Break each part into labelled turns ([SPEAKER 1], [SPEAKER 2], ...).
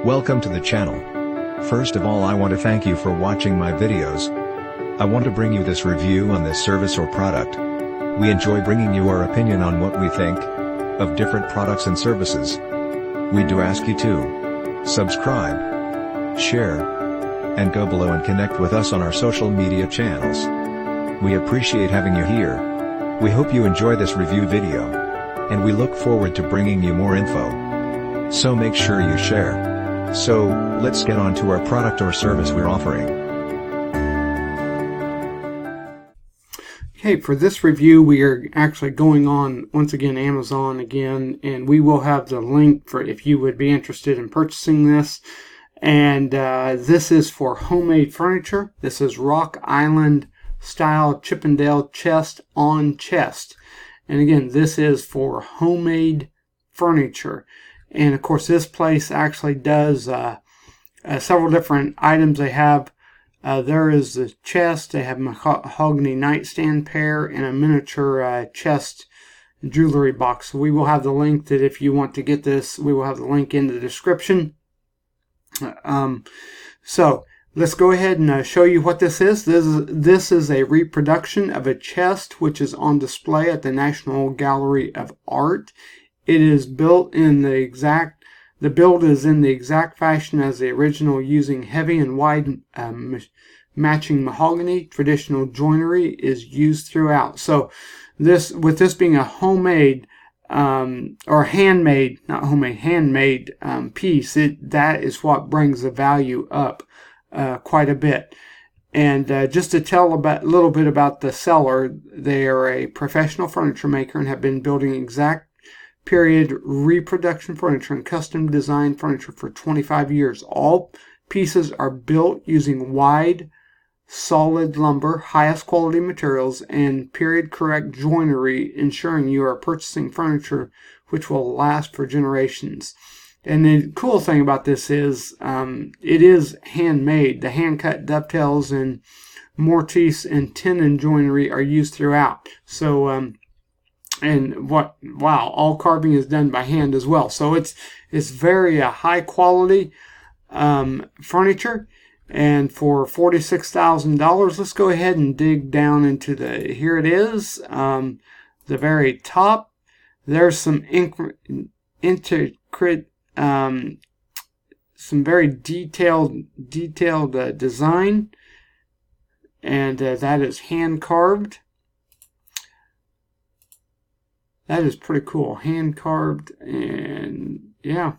[SPEAKER 1] Welcome to the channel. First of all, I want to thank you for watching my videos. I want to bring you this review on this service or product. We enjoy bringing you our opinion on what we think of different products and services. We do ask you to subscribe, share, and go below and connect with us on our social media channels. We appreciate having you here. We hope you enjoy this review video, and we look forward to bringing you more info. So make sure you share. So, let's get on to our product or service we're offering.
[SPEAKER 2] Okay, for this review we are actually going on, once again, Amazon again, and we will have the link for if you would be interested in purchasing this. And this is for homemade furniture. This is Rock Island style Chippendale chest on chest. And again, this is for homemade furniture. And of course, this place actually does several different items. They have, there is the chest, they have mahogany nightstand pair, and a miniature chest jewelry box. So we will have the link that if you want to get this, we will have the link in the description. So let's go ahead and show you what this is. This is a reproduction of a chest which is on display at the National Gallery of Art. It is built in the build is in the exact fashion as the original, using heavy and wide matching mahogany. Traditional joinery is used throughout. So with this being a homemade or handmade, not homemade, handmade piece, that is what brings the value up quite a bit. And just to tell a little bit about the seller, they are a professional furniture maker and have been building exact period reproduction furniture and custom design furniture for 25 years. All pieces are built using wide, solid lumber, highest quality materials, and period correct joinery, ensuring you are purchasing furniture which will last for generations. And the cool thing about this is it is handmade. The hand cut dovetails and mortise and tenon joinery are used throughout. So all carving is done by hand as well. So it's very high quality furniture. And for $46,000, let's go ahead and dig down into here it is, the very top. There's some intricate, some very detailed design, and that is hand carved. That is pretty cool, hand carved, and yeah,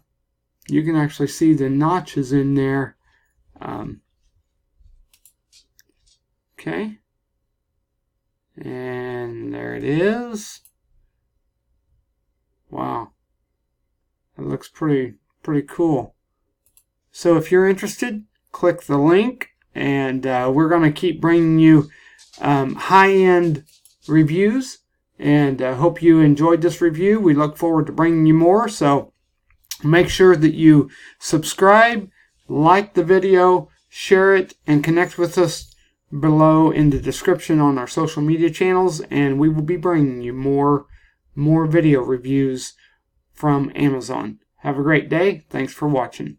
[SPEAKER 2] you can actually see the notches in there. Okay, and there it is. Wow, that looks pretty cool. So if you're interested, click the link, and we're going to keep bringing you high-end reviews. And I hope you enjoyed this review. We look forward to bringing you more. So make sure that you subscribe, like the video, share it, and connect with us below in the description on our social media channels. And we will be bringing you more video reviews from Amazon. Have a great day. Thanks for watching.